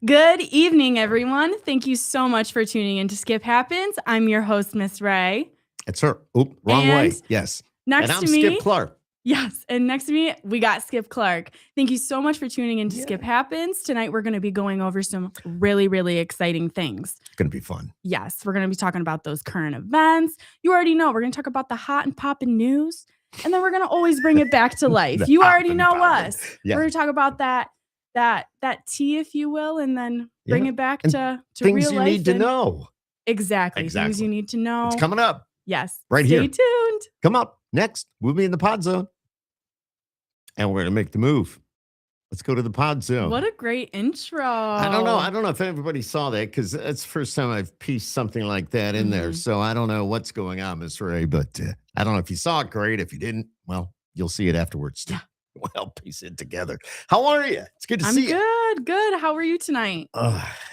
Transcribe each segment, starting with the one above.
Good evening, everyone. Thank you so much for tuning in to Skip Happens. I'm your host, Miss Ray. It's her. Oop, wrong And way. Yes. Next and I'm to me, Skip Clark. Yes, and next to me, we got Skip Clark. Thank you so much for tuning in to Skip Happens. Tonight, we're going to be going over some really, really exciting things. It's going to be fun. Yes, we're going to be talking about those current events. You already know, we're going to talk about the hot and poppin' news, and then we're going to always bring it back to life. You already know us. Yeah. We're going to talk about that tea, if you will, and then bring it back to things real you life. need to know. Exactly. Things you need to know. It's coming up. Yes. Right Stay here. Stay tuned. Come up. Next, we'll be in the pod zone. And we're going to make the move. Let's go to the pod zone. What a great intro. I don't know if everybody saw that because that's the first time I've pieced something like that in there. So I don't know what's going on, Miss Ray, but I don't know if you saw it. Great. If you didn't, well, you'll see it afterwards. Yeah. We'll piece it together. How are you? It's good to see you. I'm good. How are you tonight?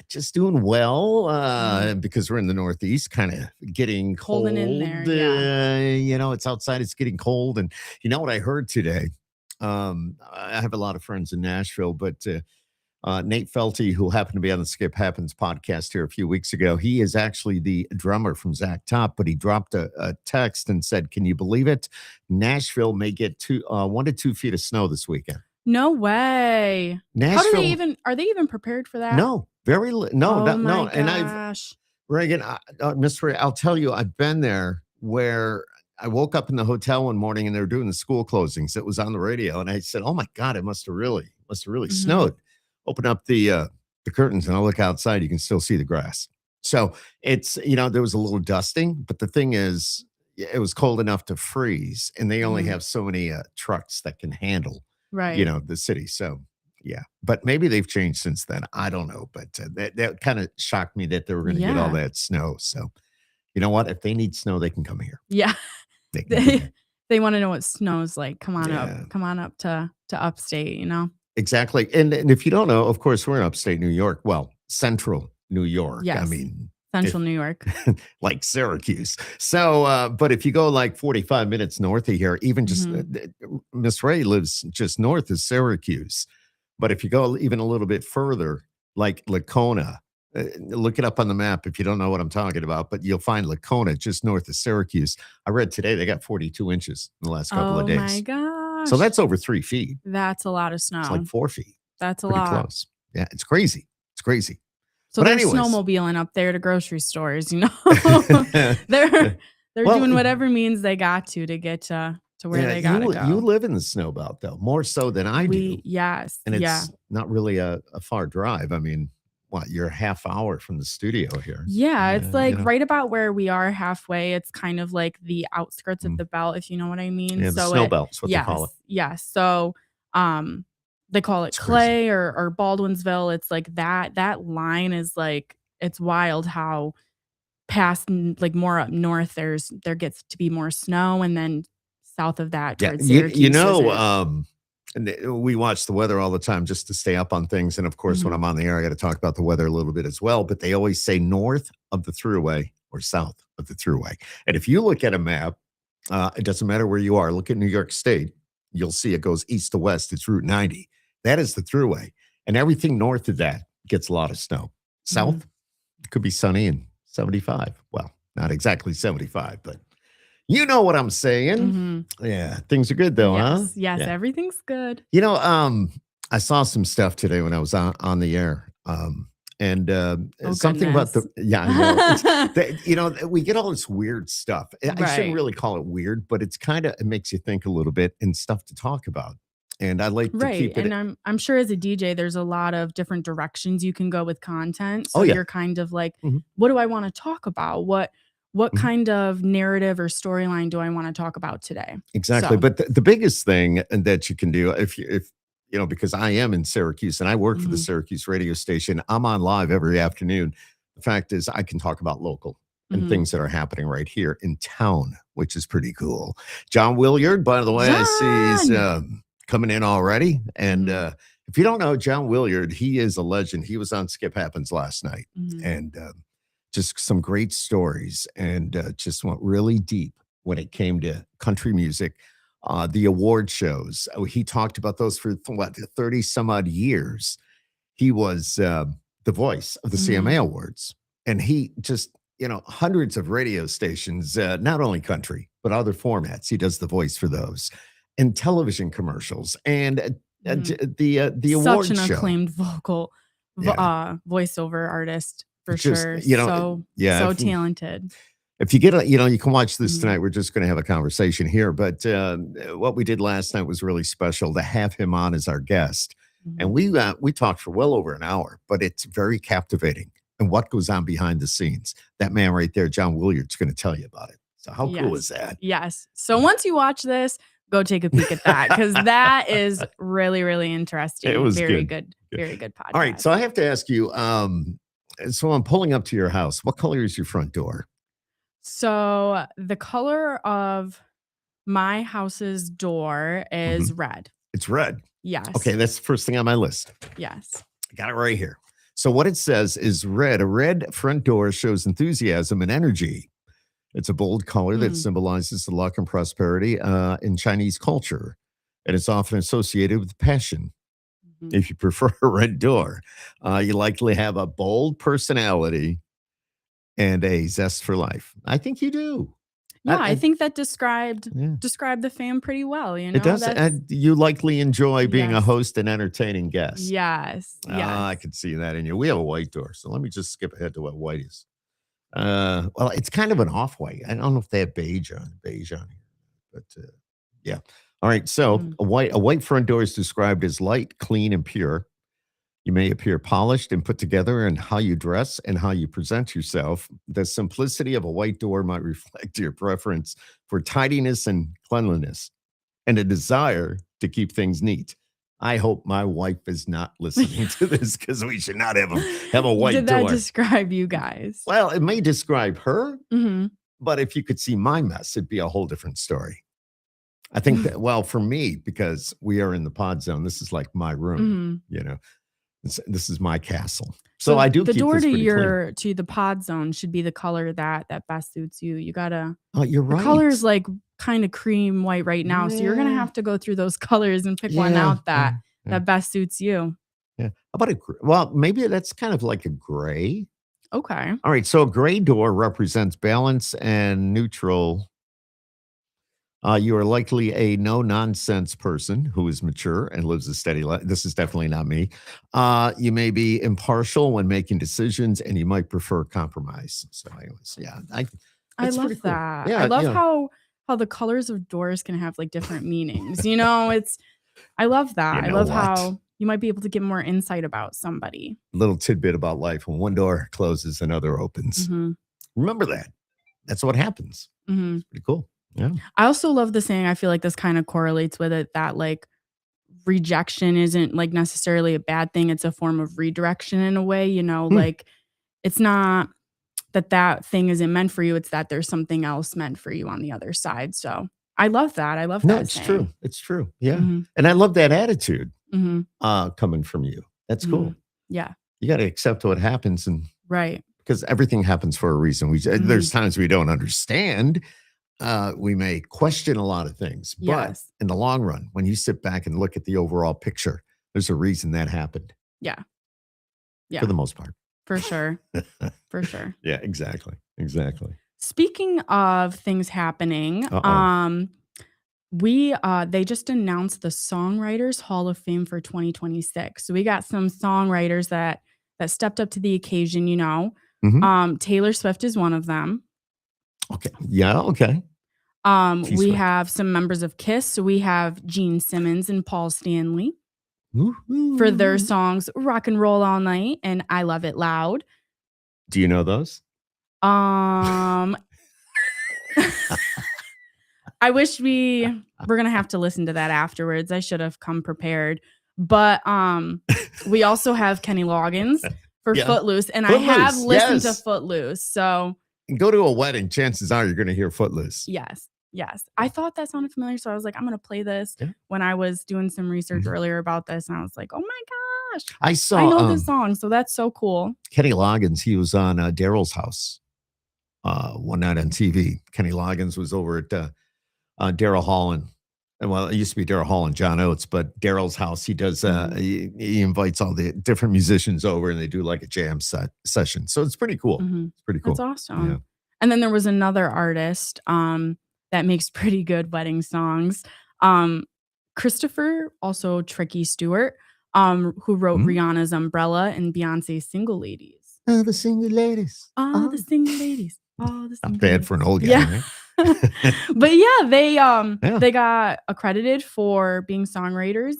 Just doing well because we're in the Northeast, kind of getting cold. Holding in there, it's outside. It's getting cold. And you know what I heard today? I have a lot of friends in Nashville, but Nate Felty, who happened to be on the Skip Happens podcast here a few weeks ago, he is actually the drummer from Zach Top, but he dropped a text and said, can you believe it? Nashville may get 1 to 2 feet of snow this weekend. No way. Nashville, are they even prepared for that? No, no. Gosh. And Reagan, Miss Ray, I'll tell you, I've been there where I woke up in the hotel one morning and they were doing the school closings. It was on the radio. And I said, oh my God, it must have really snowed. Open up the curtains and I look outside, you can still see the grass. So it's, there was a little dusting, but the thing is, it was cold enough to freeze. And they only have so many trucks that can handle, the city. So yeah, but maybe they've changed since then. I don't know. But that kind of shocked me that they were going to get all that snow. So you know what? If they need snow, they can come here. Yeah. They want to know what snow's like. Come on up to upstate, Exactly. And if you don't know, of course, we're in upstate New York. Well, central New York. Yes. I mean, central New York. Like Syracuse. So, but if you go like 45 minutes north of here, even just Miss Ray lives just north of Syracuse. But if you go even a little bit further, like Lacona, look it up on the map if you don't know what I'm talking about, but you'll find Lacona just north of Syracuse. I read today they got 42 inches in the last couple of days. Oh my gosh. So that's over 3 feet. That's a lot of snow. It's like 4 feet. That's pretty a lot. Close. Yeah, it's crazy. It's crazy. So they're snowmobiling up there to grocery stores, they're doing whatever means they got to get to where they gotta go. You live in the snow belt though, more so than I do. Yes. And it's not really a far drive. I mean, you're a half hour from the studio here. Yeah, it's like right about where we are halfway. It's kind of like the outskirts of the belt, if you know what I mean. Yeah, the snow belt's what they call it. Yes. So they call it Clay or Baldwinsville. It's like that line is like, it's wild how past like more up north there gets to be more snow, and then south of that towards Syracuse. And we watch the weather all the time just to stay up on things. And of course, when I'm on the air, I got to talk about the weather a little bit as well. But they always say north of the Thruway or south of the Thruway. And if you look at a map, it doesn't matter where you are. Look at New York State. You'll see it goes east to west. It's Route 90. That is the Thruway. And everything north of that gets a lot of snow. South, it could be sunny and 75. Well, not exactly 75, but you know what I'm saying. Yeah, things are good though, huh? Yes, everything's good. I saw some stuff today when I was on the air. Something about we get all this weird stuff. I shouldn't really call it weird, but it's it makes you think a little bit and stuff to talk about. And I like to keep it. And I'm sure as a DJ, there's a lot of different directions you can go with content. So you're kind of like, what do I want to talk about? What kind of narrative or storyline do I want to talk about today? Exactly. But the biggest thing that you can do if because I am in Syracuse and I work for the Syracuse radio station, I'm on live every afternoon. The fact is I can talk about local and things that are happening right here in town, which is pretty cool. John Williard, by the way, I see he's coming in already. And if you don't know John Williard, he is a legend. He was on Skip Happens last night. And just some great stories, and just went really deep when it came to country music. The award shows, he talked about those for 30 some odd years. He was the voice of the CMA Mhm. Awards. And he just, hundreds of radio stations, not only country, but other formats. He does the voice for those and television commercials and Mhm. the Such award an show. acclaimed Yeah. voiceover artist for Just, sure. So, yeah. so talented. If you get you can watch this Mhm. tonight. We're just going to have a conversation here. But what we did last night was really special to have him on as our guest. And Mhm. we talked for well over an hour, but it's very captivating. And what goes on behind the scenes. That man right there, John Williard's going to tell you about it. So how cool is Yes. that? Yes. So once you watch this, go take a peek at that because that is really, really interesting It and was good. very good All right. podcast. So I have to ask you, so I'm pulling up to your house. What color is your front door? So the color of my house's door is Mhm. red. It's red. Yes. Okay, that's the first thing on my list. Yes. I got it right here. So what it says is red. A red front door shows enthusiasm and energy. It's a bold color that Mm. symbolizes the luck and prosperity in Chinese culture, and it's often associated with passion. Mhm. If you prefer a red door, you likely have a bold personality and a zest for life. I think you do. Yeah, I I think that described yeah. described the fam pretty well, you It know? does. That's And you likely enjoy being a yes. host and entertaining guest. Yes. Yes. I could see that in you. We have a white door, so let me just skip ahead to what white is. Well, it's kind of an off white. I don't know if they have beige on here, but yeah. All right. So Mm. a white front door is described as light, clean, and pure. You may appear polished and put together in how you dress and how you present yourself. The simplicity of a white door might reflect your preference for tidiness and cleanliness and a desire to keep things neat. I hope my wife is not listening to this because we should not have a white Did that door. describe you guys? Well, it may describe her, Mhm. but if you could see my mess, it'd be a whole different story. I think that, well, for me, because we are in the pod zone, this is like my room, Mhm. this is my castle. So So I do the keep door this to pretty clean. the pod zone should be the color that best suits you. You gotta Oh, you're the right. color is like kind of cream white right now, so you're gonna Yeah. have to go through those colors and pick one Yeah. out Yeah. Yeah. that best suits you. Yeah. How about well, maybe that's kind of like a gray. Okay. All right. So a gray door represents balance and neutral. You are likely a no nonsense person who is mature and lives a steady life. This is definitely not me. You may be impartial when making decisions and you might prefer compromise. So, anyways, yeah, I that's pretty love cool. that. I Yeah. love how the colors of doors can have like different meanings. You know, it's I love You that. I know love what? how you might be able to get more insight about somebody. Little tidbit about life. When one door closes, another opens. Mhm. Remember that. That's what happens. Mhm. It's pretty cool. Yeah. I also love the saying, I feel like this kind of correlates with it that like rejection isn't like necessarily a bad thing. It's a form of redirection in a way, you know, Hmm. like it's not that thing isn't meant for you. It's that there's something else meant for you on the other side. So I love that. I love No, that it's true. saying. It's true. Yeah. Mhm. And I love that attitude Mhm. coming from you. That's cool. Mhm. Yeah. You got to accept what happens and Right. because everything happens for a reason. There's Mhm. times we don't understand. We may question a lot of things, but Yes. in the long run, when you sit back and look at the overall picture, there's a reason that happened Yeah. for Yeah. the most part. For sure. For sure. Yeah, exactly. Exactly. Speaking of things happening, Uh-oh. they just announced the Songwriters Hall of Fame for 2026. So we got some songwriters that stepped up to the occasion, you know. Mhm. Taylor Swift is one of them. Okay. Yeah. Okay. We T-Swift. have some members of Kiss. So we have Gene Simmons and Paul Stanley for their Woo-hoo. songs Rock and Roll All Night and I Love It Loud. Do you know those? Um I wish we're gonna have to listen to that afterwards. I should have come prepared. But we also have Kenny Loggins for Yeah. Footloose, and I have Footloose. listened to Yes. Footloose. So Go to a wedding. Chances are you're going to hear Footloose. yes, yes. I thought that sounded familiar. So I was like, I'm gonna play this Yeah. when I was doing some research Mhm. earlier about this, and I was like, oh my gosh, I I saw know this song. So that's so cool. Kenny Loggins. He was on Daryl's house one night on TV. Kenny Loggins was over at Daryl Hall well, it used to be Daryl Hall and John Oates, but Daryl's house, he does, Mhm. he invites all the different musicians over and they do like a jam session. So it's pretty cool. Mhm. It's pretty That's cool. Yeah. awesome. And then there was another artist, that makes pretty good wedding songs. Um, Christopher, also Tricky Stewart, who wrote Mm. Rihanna's Umbrella and Beyonce's Single Ladies. Oh, the single ladies. All the Oh, single ladies, all the not single bad for an ladies. old guy, Yeah. right? But yeah, Yeah. they got accredited for being songwriters,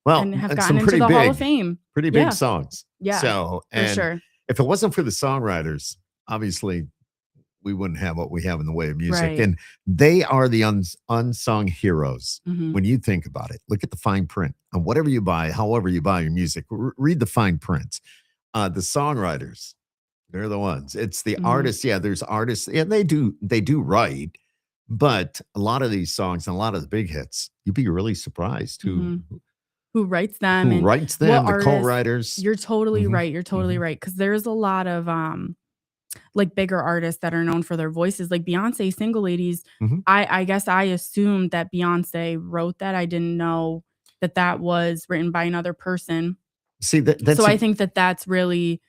Well, and have and gotten some into the Hall of Fame. pretty big Yeah, songs. yeah, So, for and sure. if it wasn't for the songwriters, obviously we wouldn't have what we have in the way of music. Right. And they are the unsung heroes Mhm. when you think about it. Look at the fine print on whatever you buy, however you buy your music. Read the fine print. The songwriters, they're the ones. It's the Mhm. artists. Yeah, there's artists. Yeah, they do write, but a lot of these songs and a lot of the big hits, you'd be really surprised Mhm. Who writes them who and writes what them, the artists. co-writers. You're totally Mhm, right, you're totally mhm. right. Because there's a lot of, like, bigger artists that are known for their voices, like Beyonce, Single Ladies. Mhm. I guess I assumed that Beyonce wrote that. I didn't know that that was written by another person. See, So that's I a think that that's really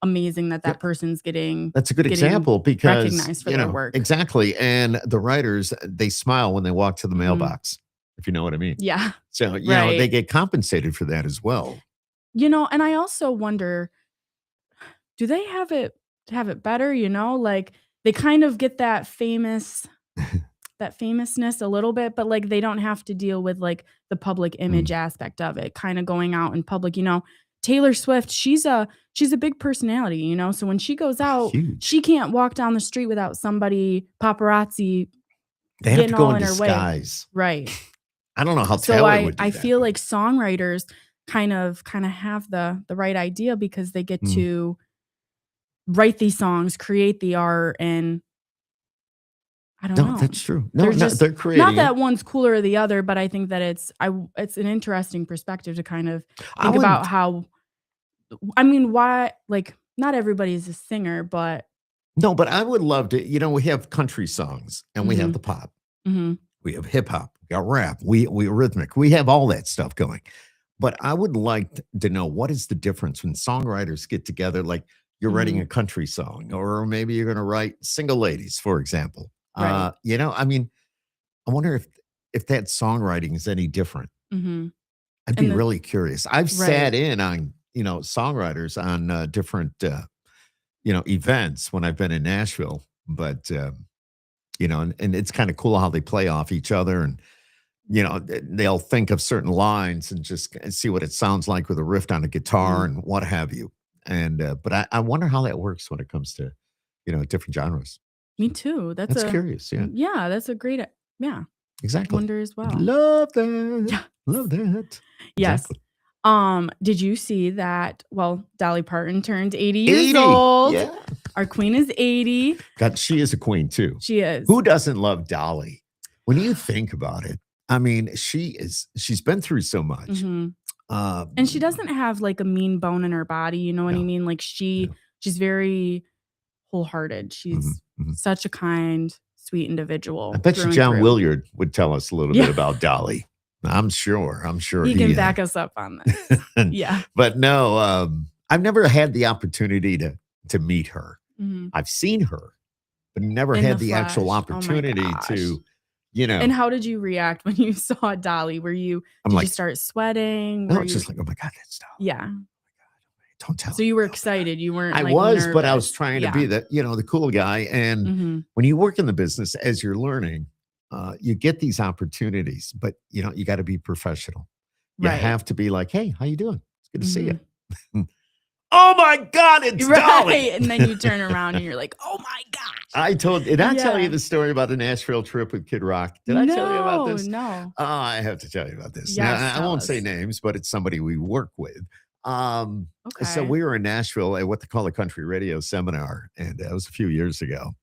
amazing that that person's that's a good getting example because, recognized for their work. exactly, and the writers, they smile when they walk to the Mhm. mailbox, if you know what I mean. Yeah, So, they right. get compensated for that as well. And I also wonder, do they have it better, Like, they kind of get that famousness a little bit, but, like, they don't have to deal with, like, the public Mm, image aspect of it, kinda going out in public. Taylor Swift, she's a big personality, so when she goes out, huge. she can't walk down the street without somebody paparazzi They have to getting go all in in her way. disguise. Right. I don't know how So Taylor I would do I that, feel though. like songwriters kinda have the right idea because they get Mm. to write these songs, create the art, and I don't No, know. that's true. No, There's no, just they're not creating it. that one's cooler or the other, but I think that it's an interesting perspective to kind of I think about wouldn't how. I mean, why, like, not everybody's a singer, but no, but I would love to, we have country songs and we have mhm, the pop. mhm, We have hip hop, we got rap, we rhythmic, we have all that stuff going. But I would like to know what is the difference when songwriters get together, like you're writing mhm, a country song, or maybe you're going to write Single Ladies, for example. right, I mean, I wonder if that songwriting is any different. mhm, I'd be and the really curious. I've right, sat in on, songwriters on different events when I've been in Nashville, but and it's kind of cool how they play off each other and they'll think of certain lines and just see what it sounds like with a riff on a guitar mhm, and what have you. And but I wonder how that works when it comes to different genres. me So too. that's curious. Yeah, Yeah, that's a great yeah, exactly. wonder as well. Love that. Yeah. Love that. Yes. Exactly. Did you see that, well, Dolly Parton turned 80 years 80. old. Yeah. Our queen is 80. God, she is a queen too. She is. Who doesn't love Dolly? When you think about it, I mean, she's been through so much. Mhm. And she Um, doesn't have, like, a mean bone in her body, you know what I no, mean? Like, no. she's very wholehearted. Mhm, She's mhm. such a kind, sweet I individual bet you through and John through. Williard would tell us a little bit Yeah. about Dolly. I'm sure He can he back us up on this. Yeah. but no, I've never had the opportunity to meet her. Mhm. I've seen her, but never In the had the actual flesh. Oh my opportunity gosh. to, you And know, how did you react when you saw Dolly? I'm Did you like, start sweating? no, Were it's you just like, oh my God, that's Dolly. Yeah. Don't tell So you were anybody else that. excited, you weren't, I like, was, but I was nervous. trying to Yeah. be the cool guy. And Mhm. when you work in the business as you're learning, you get these opportunities, but you got to be professional. You Right. have to be like, hey, how you doing? It's good to see Mhm. you. Oh my God, it's Dolly. Right, and then you turn around and you're like, "Oh my gosh." Did I tell you Yeah. the story about the Nashville trip with Kid Rock? Did I tell you about No, this? no. Oh, I have to tell you about this. Now, Yes, I tell won't say us. names, but it's somebody we work with. Um, so Okay. we were in Nashville at what they call a country radio seminar, and that was a few years ago.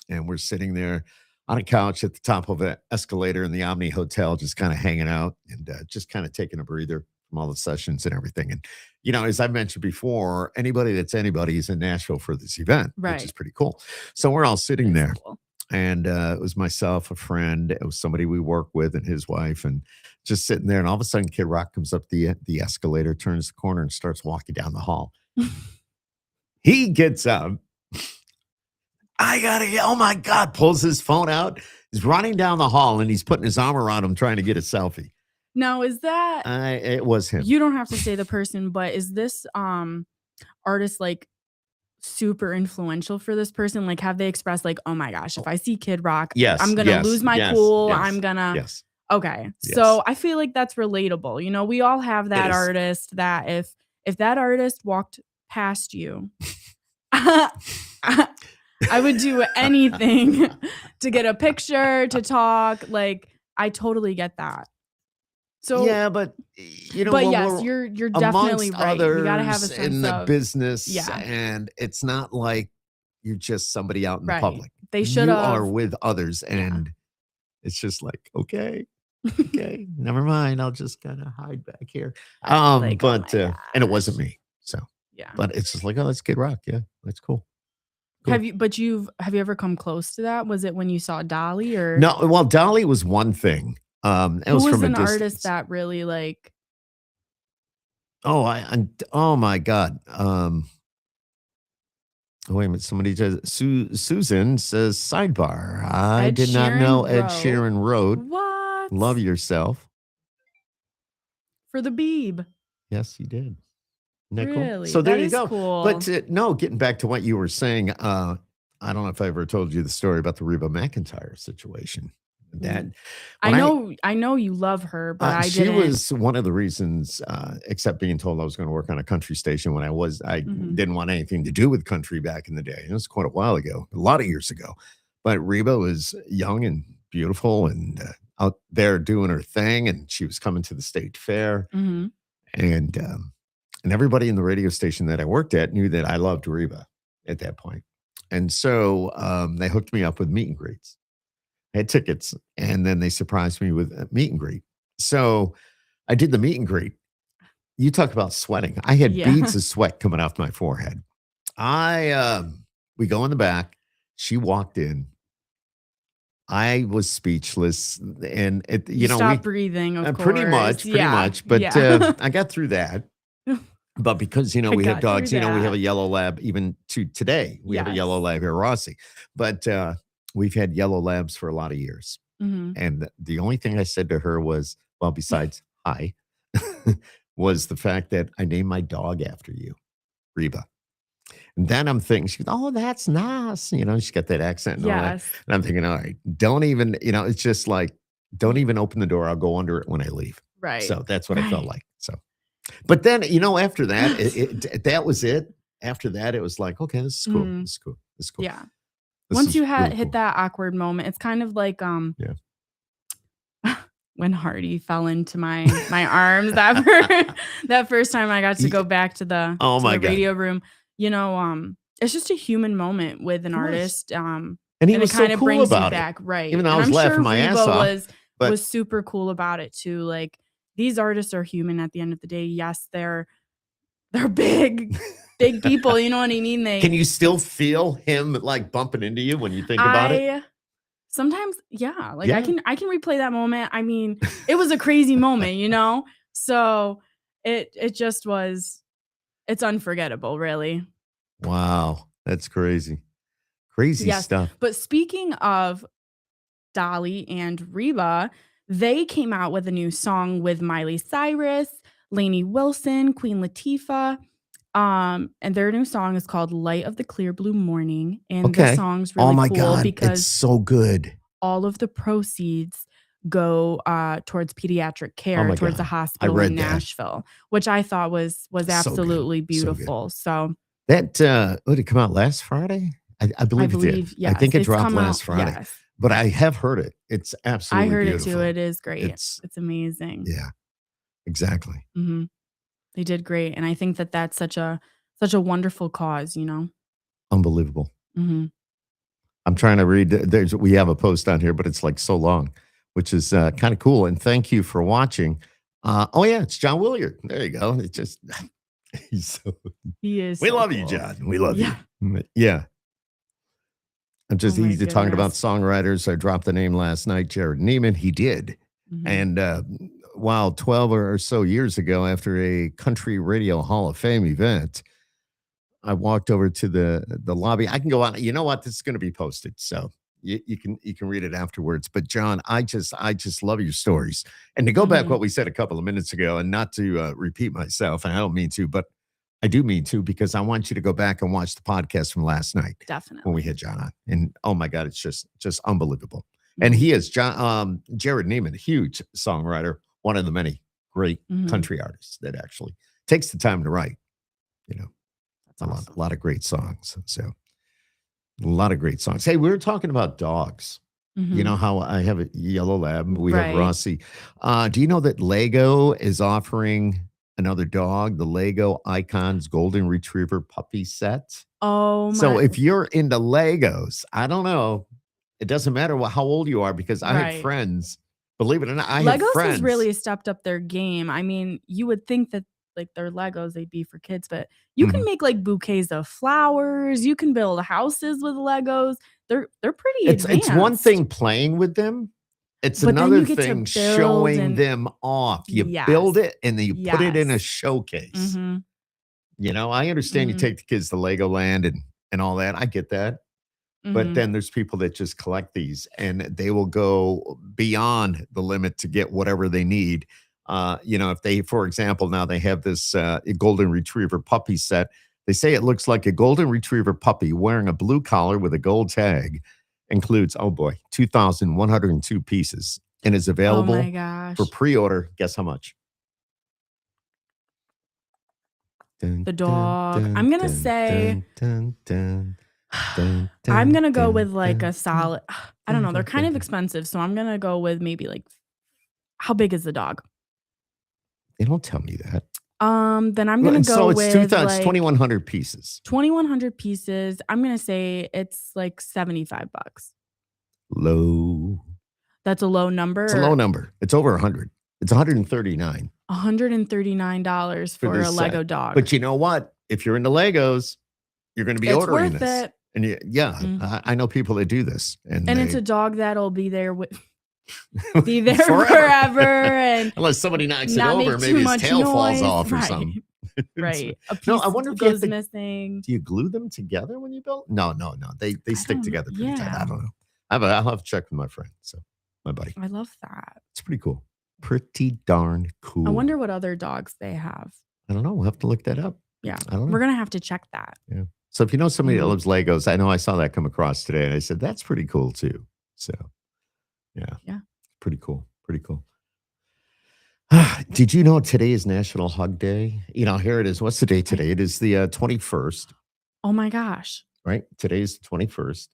And we're sitting there on a couch at the top of an escalator in the Omni Hotel, just kind of hanging out and just kind of taking a breather from all the sessions and everything. And, as I mentioned before, anybody that's anybody is in Nashville for this event, which is Right. pretty cool. So we're all That sitting is there cool. And it was myself, a friend, it was somebody we work with, and his wife, and just sitting there. And all of a sudden, Kid Rock comes up the escalator, turns the corner, and starts walking down the hall. He gets up. I gotta get, oh my God, pulls his phone out. He's running down the hall and he's putting his arm around him trying to get a selfie. Now, is that It was him. you don't have to say the person, but is this artist like super influential for this person? Like, have they expressed like, oh my gosh, if I see Kid Rock, Yes, I'm gonna yes, lose my yes, cool. yes, I'm gonna yes, okay. yes. So I feel like that's relatable. You know, we all have It that is. artist that if that artist walked past you, I would do anything to get a picture, to talk. Like, I totally get that. So Yeah, but you know, but when yes, we're you're definitely amongst right. You gotta have a others in sense the of business, yeah, and it's not like you're just somebody out in the right. public. They should You are have with others, yeah. and it's just like, okay, okay, never mind. I'll just kind of hide back here. Like, oh But my and it wasn't gosh. me. So, Yeah. but it's just like, oh, that's Kid Rock. Yeah, that's cool. Cool. Have you ever come close to that? Was it when you saw Dolly or No, well, Dolly was one thing. It who was was from a an artist distance. that really like Oh my God. Wait a minute. Somebody says Susan says sidebar. I Ed did not know Sheeran Ed wrote? Sheeran wrote What? "Love Yourself." For the Beeb. Yes, he did. Isn't that cool? Really? So there That you is go. cool. But no, getting back to what you were saying, I don't know if I ever told you the story about the Reba McEntire situation. That Mm. when I know you love her, but I she didn't was one of the reasons, except being told I was going to work on a country station when I mhm. didn't want anything to do with country back in the day. It was quite a while ago, a lot of years ago. But Reba was young and beautiful and out there doing her thing, and she was coming to the state fair, Mhm. and everybody in the radio station that I worked at knew that I loved Reba at that point, and so they hooked me up with meet and greets. I had tickets, and then they surprised me with a meet and greet. So I did the meet and greet. You talk about sweating. I had Yeah. beads of sweat coming off my forehead. I we go in the back. She walked in. I was speechless, and You we stopped breathing, of course. pretty Yeah. much. But Yeah. I got through that. But because I we have got through dogs, we have a that. yellow lab. Even to today, we have a yellow Yes. lab here, Rossi. But we've had yellow labs for a lot of years. Mhm. And the only thing I said to her was, well, besides hi, was the fact that I named my dog after you, Reba. And then I'm thinking, she goes, oh, that's nice. She's got that accent and all that. Yes. And I'm thinking, all right, don't even, it's just like, don't even open the door. I'll go under it when I leave. Right. So that's what I felt Right. like. So, but then, after that, that was it. After that, it was like, okay, this is cool. Mhm. This is cool. This is cool. Yeah. This Once is you really hit cool. that awkward moment, it's kind of like, Yeah. when Hardy fell into my arms that first time I got to go back to the Oh my God. radio room, it's just a human moment with an It was. artist, And he and it was so kinda cool brings you about it. back, right, Even though I and was I'm laughing sure my ass Reba off, but was super cool about it too, like, these artists are human at the end of the day. Yes, they're big people, you know what I mean? can you still feel him like bumping into you when you think about it? I sometimes yeah, like, Yeah. I can replay that moment. I mean, it was a crazy moment, you know? So, it just was it's unforgettable, really. Wow. That's crazy. Crazy Yes, stuff. but speaking of Dolly and Reba, they came out with a new song with Miley Cyrus, Lainey Wilson, Queen Latifah, and their new song is called "Light of the Clear Blue Morning," and this Okay. song's Oh really my cool God. It's because so good. all of the proceeds go, towards pediatric Oh care, my towards the God. I hospital in read that. Nashville, which I thought was So good. absolutely So good. beautiful. So, That would it come out last Friday? I I believe it did. believe I yes, think it it's dropped come out last Friday. yes. But I have heard it. It's I absolutely heard it too, beautiful. it is great. It's It's amazing. yeah, exactly. Mhm. They did great, and I think that that's such a wonderful cause, you know? Unbelievable. Mhm. I'm trying to read. We have a post on here, but it's like so long, which is kind of cool. And thank you for watching. Oh yeah, it's John Williard. There you go. It's just he's so. He is We so love you, cool. John. We love Yeah. you. Yeah. I'm Oh just my easy talking about goodness. songwriters. I dropped the name last night, Jared Neiman. He did. Mhm. And wow, 12 or so years ago, after a Country Radio Hall of Fame event, I walked over to the lobby. I can go on. You know what? This is going to be posted, so you can read it afterwards. But John, I just love your stories. And to go back Mhm. what we said a couple of minutes ago, and not to repeat myself, and I don't mean to, but I do mean to because I want you to go back and watch the podcast from last night when we Definitely. had John on. And oh my God, it's just unbelievable. And Mhm. he is Jared Neiman, huge songwriter, one of the many great Mhm. country artists that actually takes the time to write. You know, That's a awesome. lot of great songs. So a lot of great songs. Hey, we were talking about dogs. You Mhm. know how I have a yellow lab. We have Right. Rossi. Do you know that Lego is offering another dog, the Lego Icons Golden Retriever puppy set? Oh So my if you're into Legos, I don't know. It doesn't matter how old you are because I have right. friends. Believe it or not, I have Legos has friends. really stepped up their game. I mean, you would think that like they're Legos, they'd be for kids, but you can Mhm. make like bouquets of flowers, you can build houses with Legos. They're pretty It's one advanced. thing playing with them. It's But then another you get to thing build showing and them off. You yes. build it and then you put it in a Yes. showcase. Mhm. I understand you Mhm. take the kids to Legoland and all that. I get that. But Mhm. then there's people that just collect these and they will go beyond the limit to get whatever they need. If they, for example, now they have this golden retriever puppy set. They say it looks like a golden retriever puppy wearing a blue collar with a gold tag. Includes, oh boy, 2,102 pieces and is Oh my available for gosh. pre-order. Guess how much? Dun, The dun, dog. dun, I'm gonna dun, say dun, dun, dun, dun, I'm dun, gonna go dun, with like dun, a dun, solid I don't dun, know, they're dun, kind dun, of dun. expensive, so I'm gonna go with maybe like how big is the dog? They don't tell me that. Then I'm Well, gonna and go so it's with 2,000 it's like 2,100 pieces. 2,100 pieces. I'm gonna say it's like 75 bucks. Low. That's a low It's a low number, number. It's over 100. It's 139 $139 for for a this set. Lego dog. But you know what? If you're into Legos, you're gonna be It's ordering worth this. it. And yeah, Mm. I know people that do this and And it's they a dog that'll be there forever. forever and Unless somebody knocks it not over, make too maybe his much tail falls noise. off or Right. something. Right. A No, I piece wonder if you have goes to missing. do you glue them together when you build? No, no, no. They I stick don't know. together pretty tight. I Yeah. don't know. I'll have to check with my friend. So my buddy. I love that. It's pretty cool. Pretty darn I cool. wonder what other dogs they have. I don't know. We'll have to look that up. Yeah. I don't We're know. gonna have to check that. Yeah. So if you know somebody that Mhm. loves Legos, I know I saw that come across today and I said, that's pretty cool too. So yeah, Yeah. pretty cool. Pretty cool. Did you know today is National Hug Day? Here it is. What's the date I today? It is the 21st, Oh my gosh. right? Today's the 21st.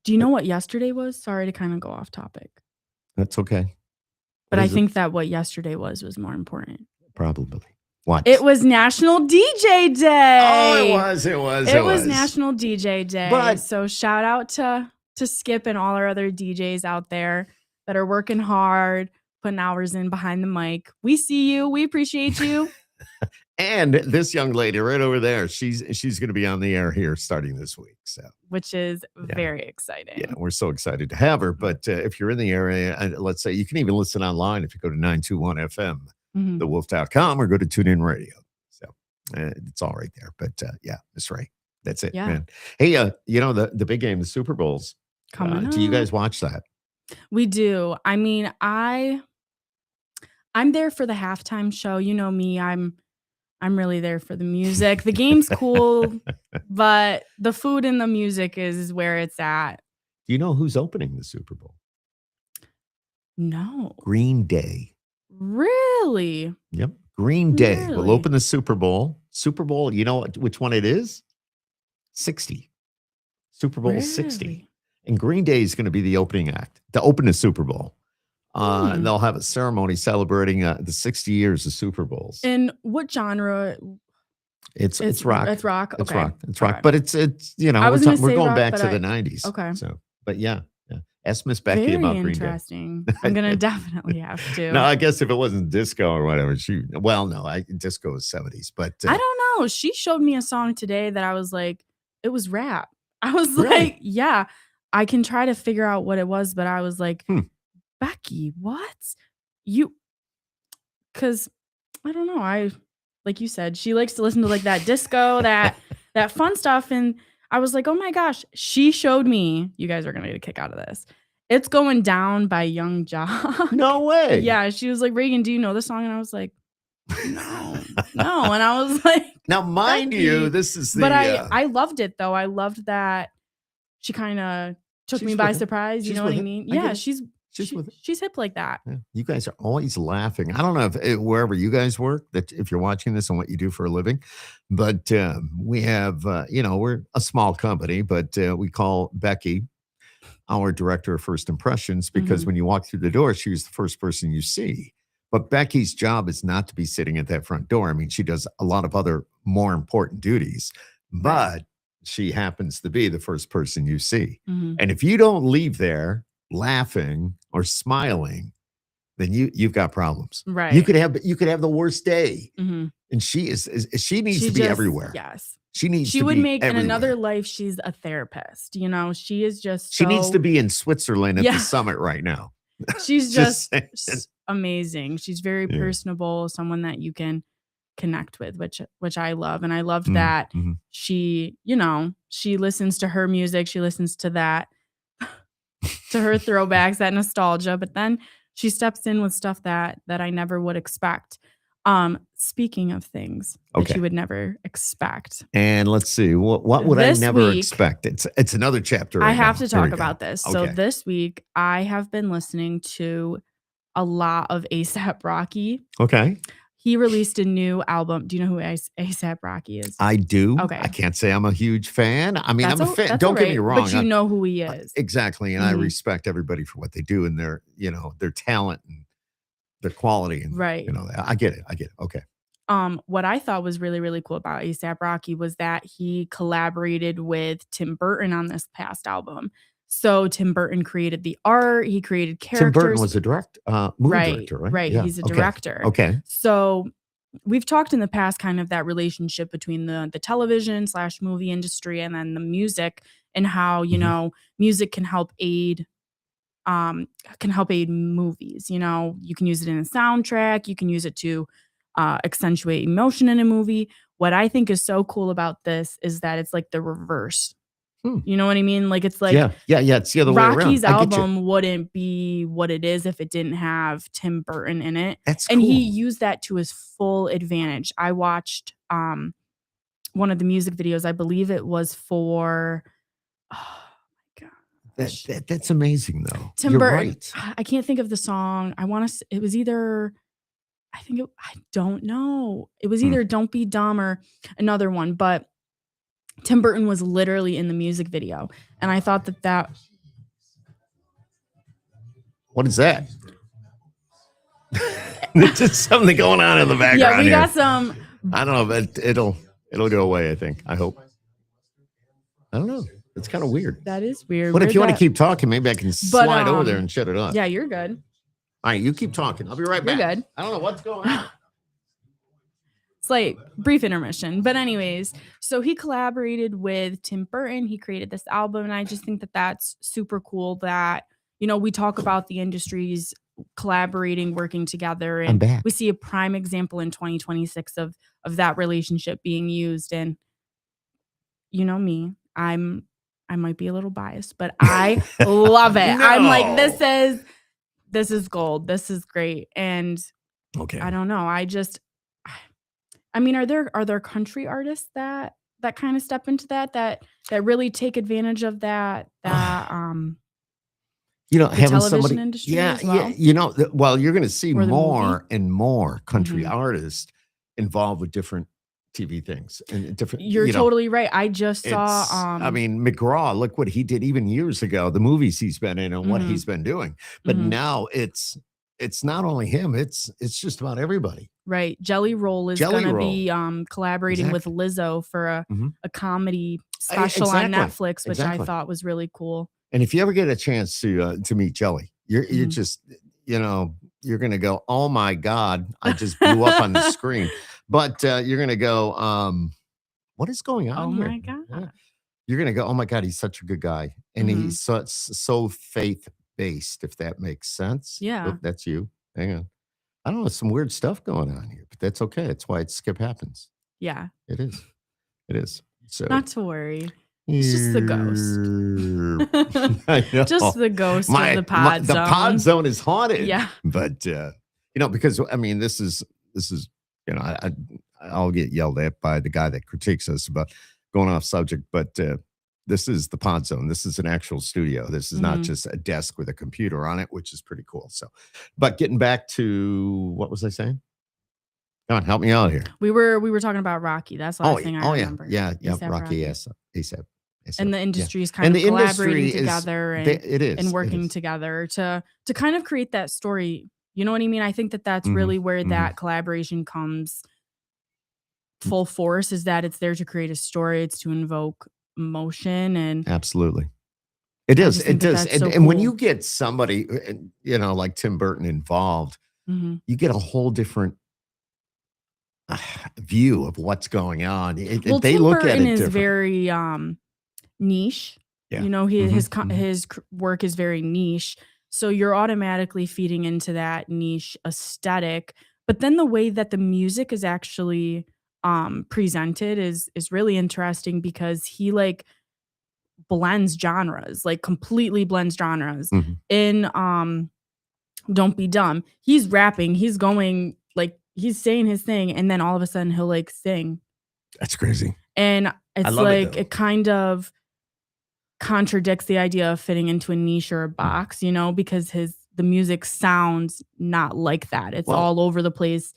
Do you Uh, know what yesterday was? Sorry to kind of go off topic. That's okay. But What I is it? think that what yesterday was more important. Probably. It What? was National DJ Oh, it Day. was. It was. It It was was. National DJ Day. But So shout out to Skip and all our other DJs out there that are working hard, putting hours in behind the mic. We see you. We appreciate you. and this young lady right over there, she's going to be on the air here starting this week. So Which is yeah, very yeah, exciting. we're so excited to have her. But if you're in the area, let's say you can even listen online if you go to 921 FM, Mhm. thewolf.com, or go to TuneIn Radio. So it's all right there. But yeah, that's right. That's it, Yeah. man. Hey, the big game, the Super Bowls. Coming Do you up. guys watch that? We do. I mean, I'm there for the halftime show. You know me. I'm really there for the music. The game's cool, but the food and the music is where it's at. Do you know who's opening the Super Bowl? No. Green Day. Really? Yep. Green Day will Really? open the Super Bowl. Super Bowl, you know which one it is? 60. Super Bowl 60. Really? And Green Day is going to be the opening act to open the Super Bowl. And Hmm. they'll have a ceremony celebrating the 60 years of Super Bowls. And what genre? It's rock. It's rock. It's Okay. rock. It's rock. Alright. But it's I was gonna we're say going rock, back but to the 90s. okay. So, but yeah. Ask Miss Becky Very about Green Day. interesting. I'm gonna definitely have to. No, I guess if it wasn't disco or whatever, disco was 70s, but I don't know. She showed me a song today that I was like, it was rap. I was Really? like, yeah. I can try to figure out what it was, but I was like, Hmm. Becky, what? You, because I don't know. Like you said, she likes to listen to like that disco, that fun stuff. And I was like, oh my gosh, she showed me, you guys are going to get a kick out of this. It's Going Down by Young Jock. No way. Yeah. She was like, Reagan, do you know the song? And I was like, no. And I was like, now, mind you, Becky. this is the. But I loved it though. I loved that she kind of took me by surprise. You know what I mean? Yeah. She's hip like that. Yeah. You guys are always laughing. I don't know if wherever you guys work, that if you're watching this and what you do for a living, but we have, we're a small company, but we call Becky our director of first impressions because when you walk through the door, she was the first person you see. But Becky's job is not to be sitting at that front door. I mean, she does a lot of other more important duties, but she happens to be the first person you see. And if you don't leave there laughing or smiling, then you've got problems. Right. You could have the worst day. And she needs to be everywhere. Yes. She would make everywhere. in another life, she's a therapist. She is just she needs to be in Switzerland at the summit right now. She's just amazing. She's very personable, someone that you can connect with, which I love. And I loved that she listens to her music. She listens to that, to her throwbacks, that nostalgia, but then she steps in with stuff that I never would expect. Speaking of things that you would never expect. And let's see, what would I never expect? It's another chapter. I have to talk about this. Okay. So this week I have been listening to a lot of A$AP Rocky. Okay. He released a new album. Do you know who A$AP Rocky is? I do. Okay. I can't say I'm a huge fan. I mean, I'm a fan. Don't get me wrong. But you know who he is. Exactly. And I respect everybody for what they do and their talent and their quality. And, I get it. Okay. What I thought was really, really cool about A$AP Rocky was that he collaborated with Tim Burton on this past album. So Tim Burton created the art. He created characters. Tim Burton was a movie director, right? Right. Yeah. He's a director. Okay. So we've talked in the past kind of that relationship between the television / movie industry and then the music and how, music can help aid movies. You can use it in a soundtrack. You can use it to accentuate emotion in a movie. What I think is so cool about this is that it's like the reverse. You know what I mean? Like it's like it's the other way around. Rocky's album wouldn't be what it is if it didn't have Tim Burton in it. That's and cool. He used that to his full advantage. I watched one of the music videos. I believe it was for That's amazing though. Tim You're Burton. Right. I can't think of the song. It was either I don't know. It was either Don't Be Dumb or another one, but Tim Burton was literally in the music video. And I thought that What is that? There's just something going on in the background. Yeah, we got here. some. I don't know, but it'll go away, I think. I hope. I don't know. It's kind of weird. That is weird. But if you want to keep talking, maybe I can slide over there and shut it off. Yeah, you're good. All right, you keep talking. I'll be right back. You're good. I don't know what's going on. It's like brief intermission. But anyways, so he collaborated with Tim Burton. He created this album. And I just think that that's super cool that, we talk about the industries collaborating, working together. And we see a prime example in 2026 of that relationship being used. And me, I might be a little biased, but I love it. No. I'm like, this is gold. This is great. And I don't know. Are there country artists that kind of step into that really take advantage of that having television somebody industry as well? Well, you're going to see more and more country artists involved with different TV things and different. You're totally right. I just saw. McGraw. Look what he did even years ago. The movies he's been in and what he's been doing. But now it's not only him. It's just about everybody. Right. Jelly Roll is going to be collaborating with Lizzo for a comedy special on Netflix, which I thought was really cool. And if you ever get a chance to meet Jelly, you're just you're going to go, oh my God, I just blew up on the screen. But you're going to go, what is going on Oh here? my God. you're gonna go, "Oh my god, he's such a good guy." And Mhm. he's so faith-based, if that makes sense. Yeah. Oop, that's you. Hang on. I don't know, some weird stuff going on here, but that's okay. It's why skip happens. Yeah. It is. It is. So Not to worry. It's just the ghost. I Just know. the ghost of the pod The pod zone. zone is haunted, Yeah. but, because, I mean, this is, I'll get yelled at by the guy that critiques us about going off subject, but, this is the pod zone. This is an actual studio. This is not Mhm. just a desk with a computer on it, which is pretty cool. So, but getting back to what was I saying? Come on, help me out here. We were talking about Rocky. That's the Oh, last thing I oh yeah, remember. yeah, yeah. ASAP Rocky, Rocky. yes, ASAP, ASAP, And the yeah. industry is kind And of the collaborating industry is, together and it working is. together to kind of create that story. You know what I mean? I think that that's Hmm. really where Hmm. that collaboration comes full force, is that it's there to create a story, it's to invoke emotion, and Absolutely, it I is. just It think that does. that's so And when you cool. get somebody, like Tim Burton involved, Mhm. you get a whole different view of what's going on. Well, They Tim look at Burton it is different. very, niche. Yeah. You know, Hmm. Hmm. his work is very niche, so you're automatically feeding into that niche aesthetic, but then the way that the music is actually, presented is really interesting because he, like, blends genres, like, completely blends genres. Hmm. In, Don't Be Dumb, he's rapping, he's going like, he's saying his thing, and then all of a sudden he'll, like, sing, That's crazy. and I it's love it like though. it kind of contradicts the idea of fitting into a niche or a Mm. box, because the music sounds not like that. It's Well, all over the place,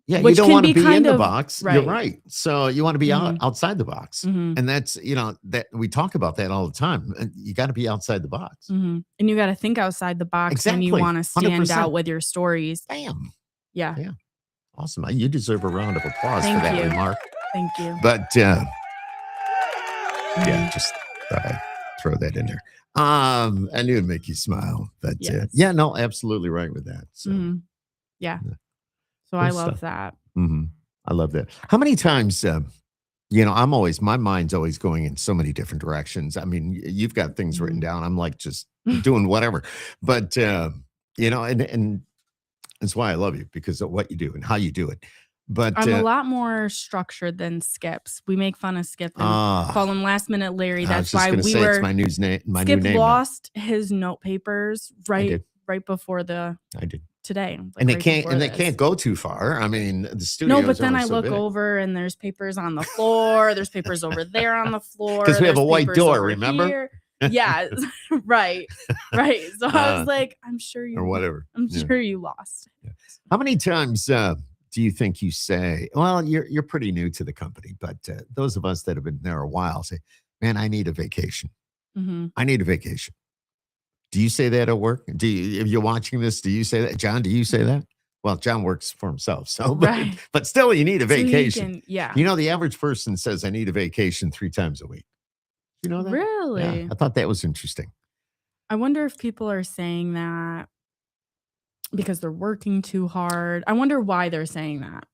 yeah, you which don't can wanna be be in kind the of box. You're right. right. So you wanna be Mhm, outside the box. mhm, And that's, that we talk about that all the time. And you gotta be outside the box. mhm, and you gotta think outside the box when you Exactly. wanna stand out 100%. with your stories. Bam. Yeah. Yeah. Awesome. You deserve a round of applause for Thank that you. remark. Thank you. But yeah, Mhm. just thought I'd throw that in there. I knew it'd make you smile. But yeah, Yes. no, absolutely right with that. So Mhm. Yeah. yeah, So cool I stuff. love that. Hmm. I love that. How many times my mind's always going in so many different directions. I mean, you've got things written Mhm. down. I'm like just doing whatever. But and that's why I love you, because of what you do and how you do it. But I'm a lot more structured than Skips. We make fun of Skip and ah, call him Last Minute Larry. I was That's just why gonna we say it's were my new Skip name now. lost his note papers I right did. right before the I did. today, And like, right before they this. can't go too far. I mean, the No, studio but is then only I so look big. over and there's papers on the floor, there's papers over there on the Because floor, we have there's a white papers door, over remember? here. Yeah, right, right. So I was uh, like, or whatever. I'm Yeah. sure you lost it. Yeah. How many times do you think you say, well, you're pretty new to the company, but those of us that have been there a while say, man, I need a vacation. Mhm. I need a vacation. Do you say that at work? If you're watching this, do you say that? John, do you say that? Well, John works for himself. So, Right. but still, you need a So he vacation. can yeah. The average person says, I need a vacation 3 times a week. You know that? Yeah. Really? I thought that was interesting. I wonder if people are saying that because they're working too hard. I wonder why they're saying that.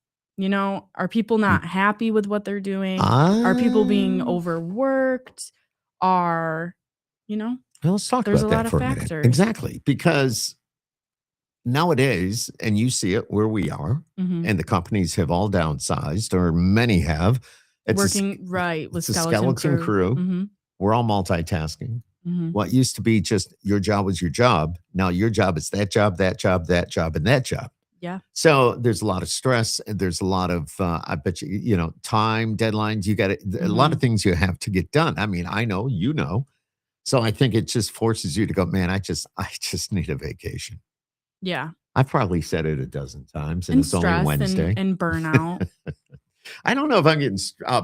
Are people Mm. not happy with what they're doing? Are people being Ah, overworked? Are, you know, well, let's talk there's a about lot that of for a minute. factors. Exactly. Because nowadays, and you see it where we are, Mhm. and the companies have all downsized, or many have. Working right with It's a skeleton skeleton crew. crew. Mhm. We're all multitasking. Mhm. What used to be just your job was your job. Now your job is that job, that job, that job, and that job. Yeah. So there's a lot of stress, and there's a lot of, I bet time deadlines. You got a lot of Mhm. things you have to get done. I mean, I know, you know. So I think it just forces you to go, man, I just need a vacation. Yeah. I've probably said it a dozen times, and And it's only stress and Wednesday. and burnout. I don't know if I'm getting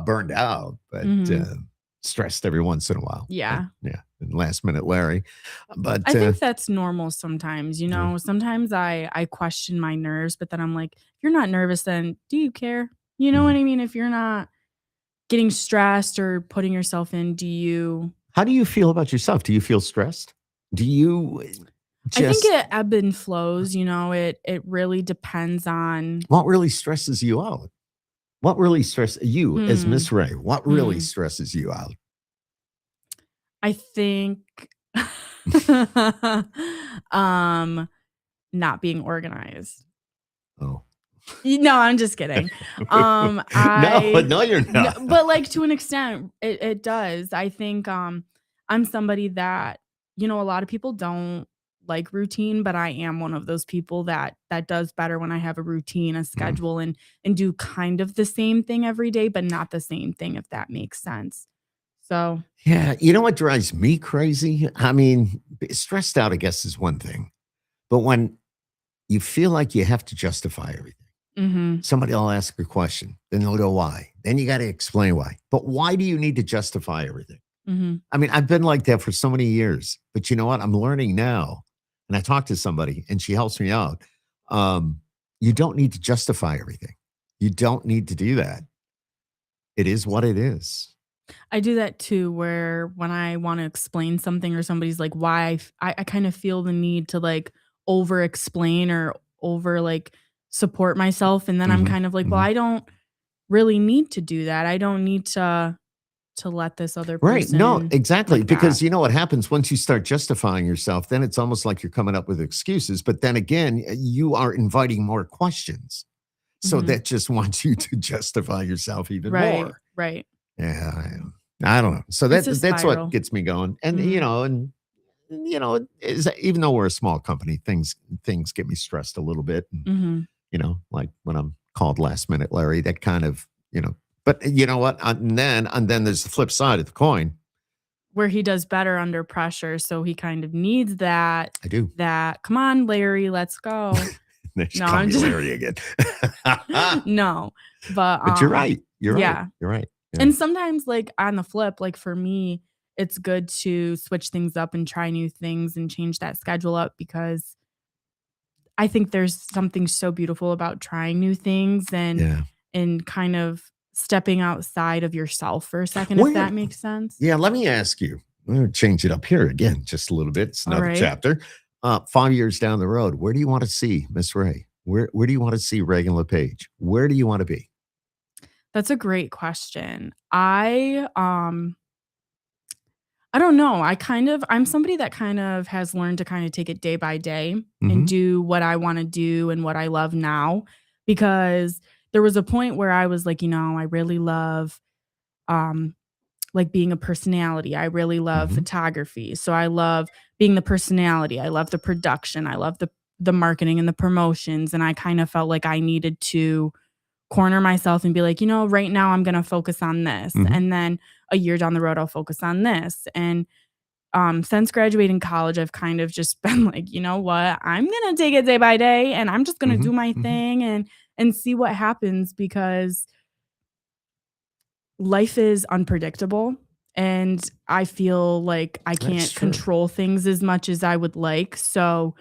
burned out, but Mhm. stressed every once in a while. Yeah. Yeah, and last minute Larry. But I think that's normal sometimes, yeah. Sometimes I question my nerves, but then I'm like, if you're not nervous, then do you care? You know what Mhm. I mean? If you're not getting stressed or putting yourself in, do you How do you feel about yourself? Do you feel stressed? Do you I think just it ebb and flows, it really depends on what really stresses you out? What really stresses you as hmm, Miss Ray? What really hmm. stresses you out? I think um, not being organized. Oh. No, I'm just kidding. No, I no, you're no, not. but, like, to an extent, it does. I think, I'm somebody that a lot of people don't like routine, but I am one of those people that does better when I have a routine, a Mhm. schedule, and do kind of the same thing every day, but not the same thing, if that makes sense. So Yeah, you know what drives me crazy? I mean, stressed out, I guess, is one thing, but when you feel like you have to justify everything, mhm, somebody will ask a question, then they'll go, "Why?" Then you gotta explain why. But why do you need to justify everything? mhm. I mean, I've been like that for so many years, but you know what? I'm learning now, and I talked to somebody, and she helps me out. Um, you don't need to justify everything. You don't need to do that. It is what it is. I do that too, where when I wanna explain something or somebody's like, "Why?" I kind of feel the need to, like, over explain or over, like, support myself, and then I'm Mhm, kind of like, "Well, mhm. I don't really need to do that. I don't need to let this other Right. No, person exactly. like that." Because you know what happens once you start justifying yourself, then it's almost like you're coming up with excuses. But then again, you are inviting more questions. So Mhm. that just wants you to justify yourself even Right, more. right. Yeah, I don't know. So It's a that's what spiral. gets me going. And Mhm, even though we're a small company, things get me stressed a little bit. And mhm. like when I'm called last minute Larry, that kind of, but you know what? And then there's the flip side of the coin. Where he does better under pressure, so he kind of needs that I do. "Come on, Larry, let's go." They should No, call I'm me just Larry again. no, but, But you're right. You're right. yeah. You're right. Yeah. And sometimes, like, on the flip, like, for me, it's good to switch things up and try new things and change that schedule up because I think there's something so beautiful about trying new things Yeah. and kind of stepping outside of yourself for a second, if Where that makes sense. Yeah, let me ask you. I'm gonna change it up here again just a little bit. It's another Alright. chapter. 5 years down the road, where do you want to see Miss Ray? Where do you want to see Reagan LePage? Where do you want to be? That's a great question. I don't know. I'm somebody that kind of has learned to kind of take it day by day and Mhm. do what I wanna do and what I love now, because there was a point where I was like, I really love, um, like, being a personality. I really love Mhm. photography. So I love being the personality. I love the production. I love the marketing and the promotions, and I kind of felt like I needed to corner myself and be like, right now I'm gonna focus on this, Mhm. and then a year down the road, I'll focus on this, and since graduating college, I've kind of just been like, "You know what? I'm gonna take it day by day, and I'm just gonna do Mhm. my Mhm. thing and see what happens," because life is unpredictable, and I feel like I That's can't true. control things as much as I would like, so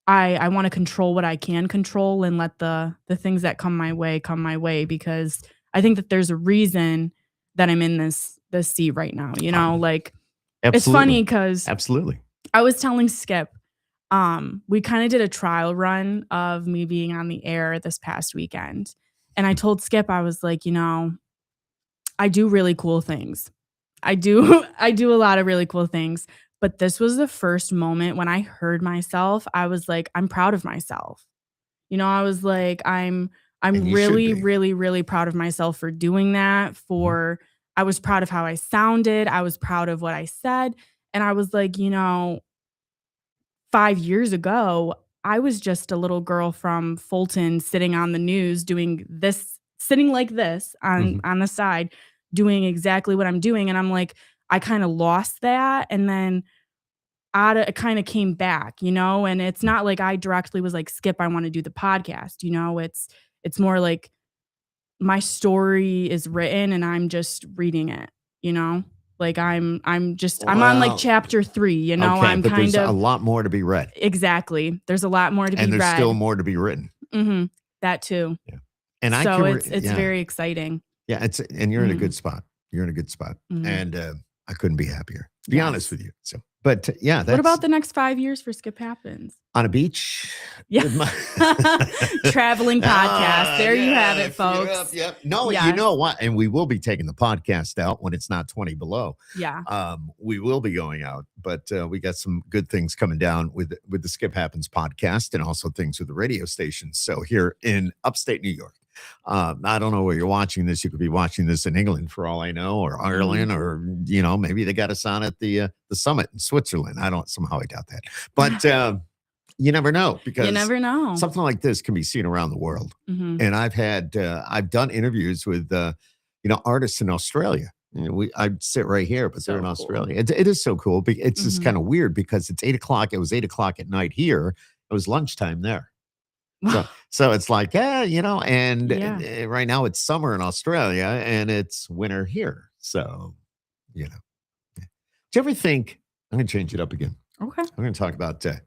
I wanna control what I can control and let the things that come my way because I think that there's a reason that I'm in this seat right now, Um, like, it's absolutely. funny because Absolutely. I was telling Skip, we kinda did a trial run of me being on the air this past weekend, and I told Skip, I was like, I do really cool things. I do I do a lot of really cool things, but this was the first moment when I heard myself, I was like, "I'm proud of myself." I was like, I'm And you should really, be. really, really proud of myself for doing that, Mhm. I was proud of how I sounded, I was proud of what I said, and I was like, 5 years ago, I was just a little girl from Fulton sitting on the news doing this sitting like this on Mhm. the side, doing exactly what I'm doing, and I'm like, I kinda lost that, and then it kinda came back, and it's not like I directly was like, "Skip, I wanna do the podcast," it's more like my story is written and I'm just reading it, you know? Like, I'm on, like, Well, chapter 3, okay, I'm but there's kind a of lot more to be read, exactly. There's a lot more to be and there's still read. more to be written. Mhm. That too. Yeah. And I So can it's yeah. very exciting. Yeah, and you're in a Mhm. good spot. You're in a good spot, Mhm. and, I couldn't be happier. to be honest Yes. with you. So, but yeah, What that's about the next 5 years for Skip Happens? on a beach Yeah. with my Traveling podcast. There you have yeah, it, feet up, folks. yep. No, you Yes. know what? And we will be taking the podcast out when it's not 20 below. Yeah. We will be going out, but we got some good things coming down with the Skip Happens podcast and also things with the radio stations. So here in upstate New York. I don't know where you're watching this. You could be watching this in England for all I know, or Ireland, or maybe they got us on at the summit in Switzerland. I doubt that, but you never know, You because never know. something like this can be seen around the world. Mhm. And I've done interviews with artists in Australia. I sit right here, but they're So in cool. Australia. It is so cool. It's just Mhm. kind of weird because it's 8 o'clock. It was 8 o'clock at night here. It was lunchtime there. So it's like, and Yeah. right now it's summer in Australia and it's winter here. So, yeah. Do you ever think, I'm going to change it up again. Okay. I'm going to talk about, a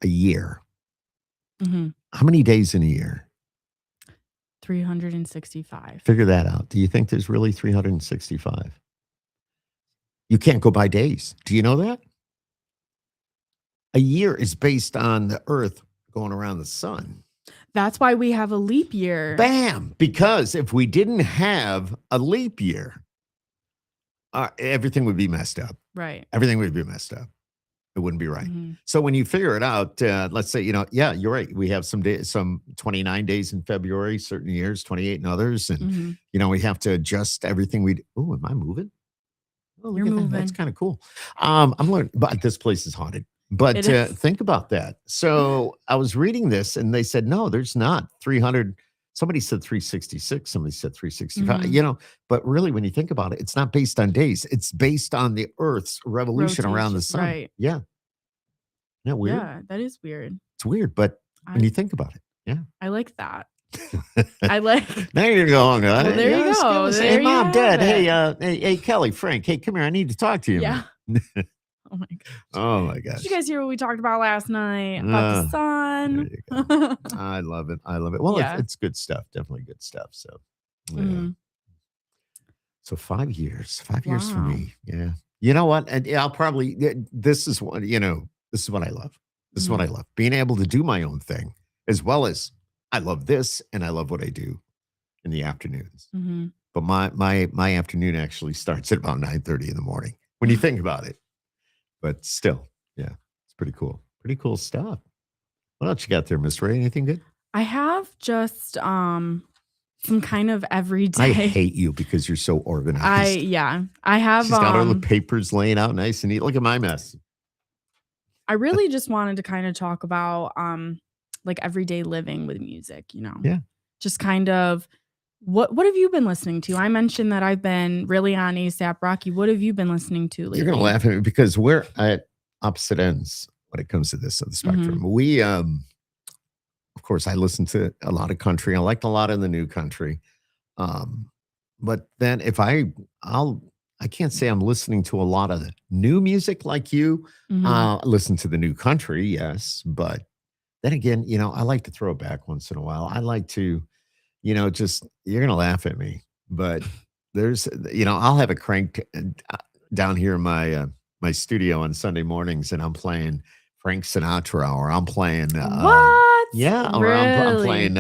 year. Mhm. How many days in a year? 365. Figure that out. Do you think there's really 365? You can't go by days. Do you know that? A year is based on the earth going around the sun. That's why we have a leap year. Bam! Because if we didn't have a leap year, everything would be messed up. Right. Everything would be messed up. It wouldn't be right. Mhm. So when you figure it out, let's say, yeah, you're right. We have some 29 days in February, certain years, 28 in others. And, Mhm. We have to adjust everything oh, am I moving? Oh, look You're at that. That's moving. kind of cool. I'm learning, but this place is haunted. But It is. think about that. So I was reading this and they said, no, there's not 300. Somebody said 366. Somebody said 365. Mhm. But really, when you think about it, it's not based on days. It's based on the Earth's revolution around the Rotation, sun. right. Yeah. Isn't that weird? Yeah, that is weird. It's weird, but when I you think about it, yeah. I like that. I like Now you're going. Well, there you go. Hey, There you mom, have dad. Hey, it. hey, Kelly, Frank. Hey, come here. I need to talk to you. Yeah. Man. Oh my gosh. Oh my Did gosh. you guys hear what we talked about last night about the There sun? you go. I love it. I love it. Well, Yeah. it's good stuff. Definitely good stuff. So, yeah. Mhm. So 5 years. 5 years for Wow. me. Yeah. You know what? And I'll probably. This is what This is what I love. This is what I love. Being able to do my own thing, as well as I love this, and I love what I do in the afternoons. Mhm. But my afternoon actually starts at about 9:30 in the morning. When you think about it. But still, yeah, it's pretty cool. Pretty cool stuff. What else you got there, Miss Ray? Anything good? I have just some kind of I everyday. hate you because you're so organized. I have She's got all the papers laying out nice and neat. Look at my mess. I really just wanted to kind of talk about like everyday living with music, Yeah. Just kind of what have you been listening to? I mentioned that I've been really on ASAP Rocky. What have you been listening to lately? You're gonna laugh at me because we're at opposite ends when it comes to this of the spectrum. We of course I listen to a lot of country. I liked a lot of the new country. But then if I can't say I'm listening to a lot of the new music like you. Listen to the new country, yes. But then again, I like to throw it back once in a while. I like to, just you're gonna laugh at me, but there's, I'll have it cranked down here in my studio on Sunday mornings, and I'm playing Frank Sinatra, or I'm playing What? yeah, or I'm Really? playing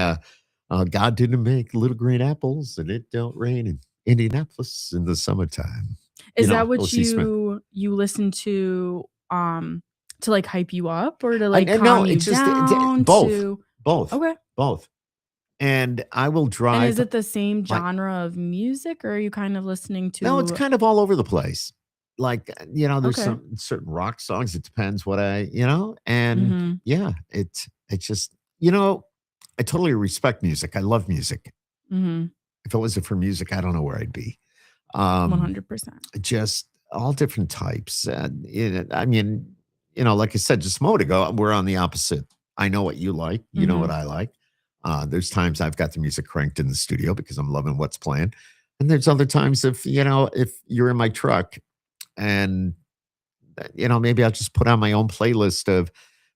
God didn't make little green apples, and it don't rain in Indianapolis in the summertime. Is that Phil what C. Smith. you listen to like hype you up, or to I like no, calm you it's just down? both. Both. Okay. Both. And I will And drive. is it the same my- genre of music, or are you kind of listening to? No, it's kind of all over the place. Like, there's Okay. some certain rock songs. It depends what and Mhm. yeah, it's just, I totally respect music. I love music. Mhm. If it wasn't for music, I don't know where I'd be. 100%. Just all different types. I mean, like I said, just a moment ago, we're on the opposite. I know what you like. You know what I like. There's times I've got the music cranked in the studio because I'm loving what's playing. And there's other times if you're in my truck and, maybe I'll just put on my own playlist of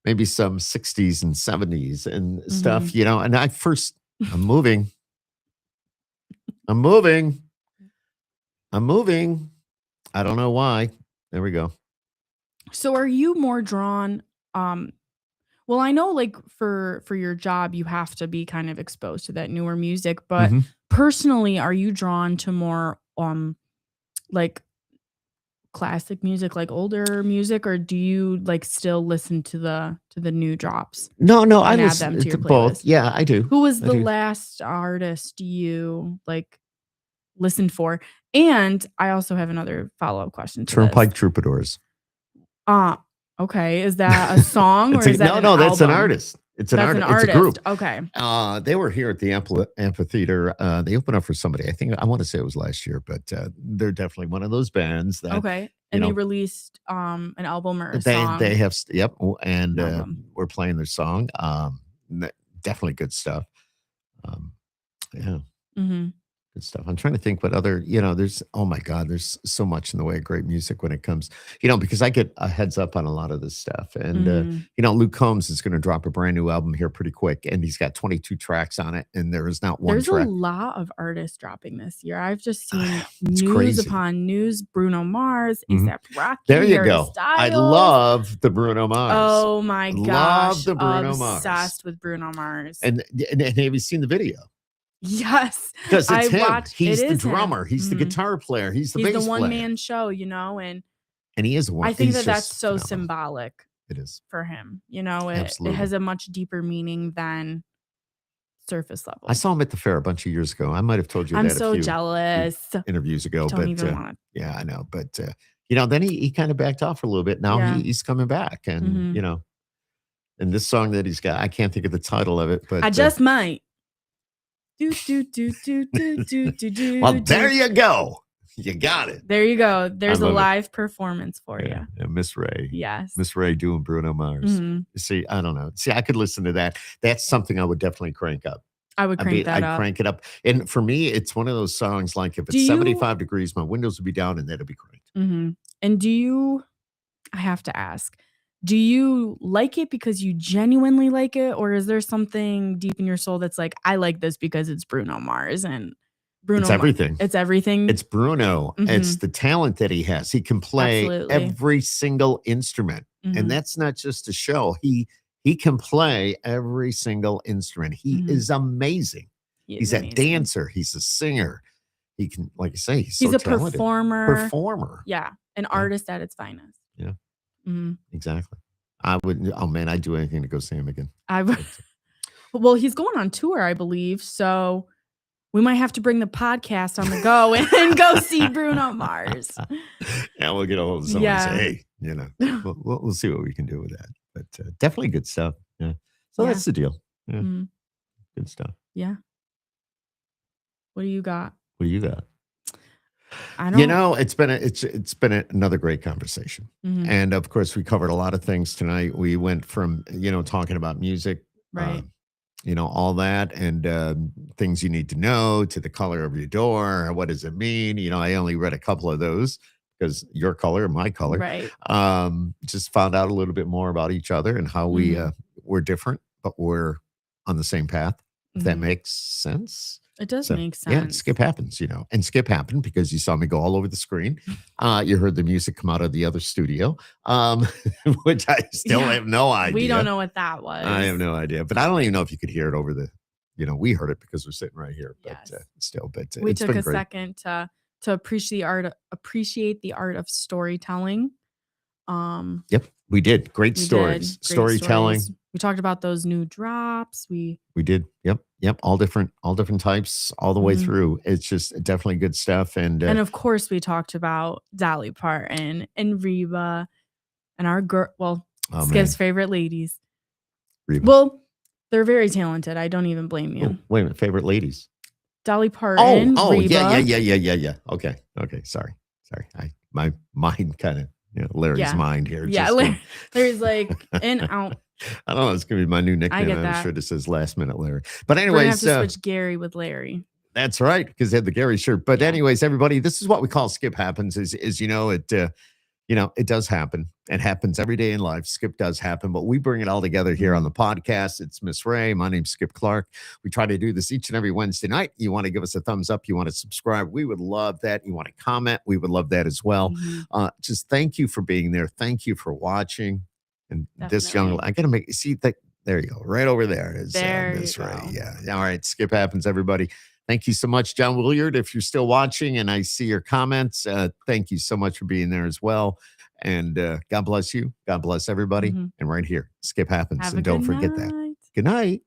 maybe some 60s and 70s and stuff, and I'm moving. I'm moving. I don't know why. There we go. So are you more drawn, well, I know like for your job you have to be kind of exposed to that newer music, but hmm personally, are you drawn to more like classic music, like older music, or do you like still listen to the new drops No, no, I and add them listen to your to both. playlist? Yeah, I do. Who was I the do. last artist you like listened for? And I also have another follow-up question to this. Turnpike Troubadours. Uh, okay. Is that a song or is that No, an no, that's an album? artist. It's an That's an artist. It's a artist. group. Okay. They were here at the amphitheater. They opened up for somebody. I think I want to say it was last year, but they're definitely one of those bands that Okay. you And they know released an album or a they song. have. Yep, and An album. we're playing their song. Definitely good stuff. Um, yeah. Mhm. Good stuff. I'm trying to think what other, there's, oh my God, there's so much in the way of great music when it comes, because I get a heads up on a lot of this stuff. And, Mm. Luke Combs is going to drop a brand new album here pretty quick. And he's got 22 tracks on it. And there is not one There's a track. lot of artists dropping this year. I've just seen It's news crazy. upon news. Bruno Mars, Mhm. ASAP Rocky, There you Harry go. I Styles. love the Bruno Mars. Oh my Love gosh. the Bruno Obsessed Mars. with Bruno Mars. And have you seen the video? Yes. Because it's him. Watched He's it the is him. drummer. He's the Mhm. guitar player. He's the He's bass the player. one-man show, and And he is one. I think He's that's just so phenomenal. symbolic It is. for him. It Absolutely. has a much deeper meaning than surface level. I saw him at the fair a bunch of years ago. I might have told you I'm that so a few jealous. interviews ago, Don't but even want yeah, I know. But then he kind of backed off for a little bit. Now Yeah. he's coming back, and Mhm. and this song that he's got, I can't think of the title of it, but I just might. Do, do, do, do, do, do, do, do, well, do. there you go. You got it. There you go. There's a love it. live performance for Yeah, you. Miss Ray. Yes. Miss Ray doing Bruno Mars. Mhm. See, I don't know. See, I could listen to that. That's something I would definitely crank up. I would crank that I'd up. crank it up. And for me, it's one of those songs like if Do it's you- 75 degrees, my windows would be down and that'd be cranked. Mhm. And I have to ask, do you like it because you genuinely like it? Or is there something deep in your soul that's like, I like this because it's Bruno Mars and Bruno It's everything. It's everything. It's Bruno. It's Mhm. the talent that he has. He can play Absolutely. every single instrument. Mhm. And that's not just a show. He can play every single instrument. He Mhm. is amazing. He is He's a amazing. dancer. He's a singer. He can, like you say, he's He's so a talented. performer. Yeah. An Yeah. artist at its finest. Yeah. Mhm. Exactly. I would. Oh man, I'd do anything to go see him again. Well, he's going on tour, I believe. So we might have to bring the podcast on the go and go see Bruno Mars. Yeah, we'll get a hold of someone Yeah. and say, hey, we'll see what we can do with that. But definitely good stuff. Yeah. So Yeah. that's the deal. Yeah. Mhm. Good stuff. Yeah. What do you got? What do you got? I don't. It's been another great conversation. Mhm. And of course, we covered a lot of things tonight. We went from, talking about music, Right. all that and things you need to know to the color of your door. What does it mean? I only read a couple of those because your color and my color. Right. Just found out a little bit more about each other and how we're different, but we're on the same path. If that Mhm. makes sense. It does So, make sense. yeah, skip happens, and skip happened because you saw me go all over the screen. You heard the music come out of the other studio, which I still Yeah. have no idea. We don't know what that was. I have no idea, but I don't even know if you could hear it over the, we heard it because we're sitting right here, but Yes. still, but We it's took been a great. second to appreciate the art of storytelling. Yep, we did. Great We stories, did. Great storytelling. stories. We talked about those new drops. We did. Yep. All different types, all the way Mhm. through. It's just definitely good stuff. And of course, we talked about Dolly Parton and Reba and our girl. Well, oh, Skip's man, favorite ladies. Reba. Well, they're very talented. I don't even blame you. Oh, wait a minute, favorite ladies. Dolly Parton. Oh, Reba. yeah. Okay. Sorry. My mind kind of, Larry's Yeah. mind here. Yeah, just, there's like in out. I don't know. It's gonna be my new nickname. get I'm that. sure this says last minute Larry. But We're gonna have anyways, to switch Gary with Larry. that's right, because they had the Gary shirt. But Yeah. anyways, everybody, this is what we call skip happens. Is it it does happen. It happens every day in life. Skip does happen, but we bring it all together here on Mhm. the podcast. It's Miss Ray. My name's Skip Clark. We try to do this each and every Wednesday night. You want to give us a thumbs up, you want to subscribe, we would love that. You want to comment, we would love that as well. Mhm. Just thank you for being there. Thank you for watching. And this young, Definitely. I gotta make see that. There you go. Right over there is There you Miss Ray. go. Yeah. All right. Skip happens, everybody. Thank you so much, John Williard. If you're still watching and I see your comments, thank you so much for being there as well. And God bless you. God bless everybody. Mhm. And right here, Skip happens. Have a And good don't forget that. night. Good night.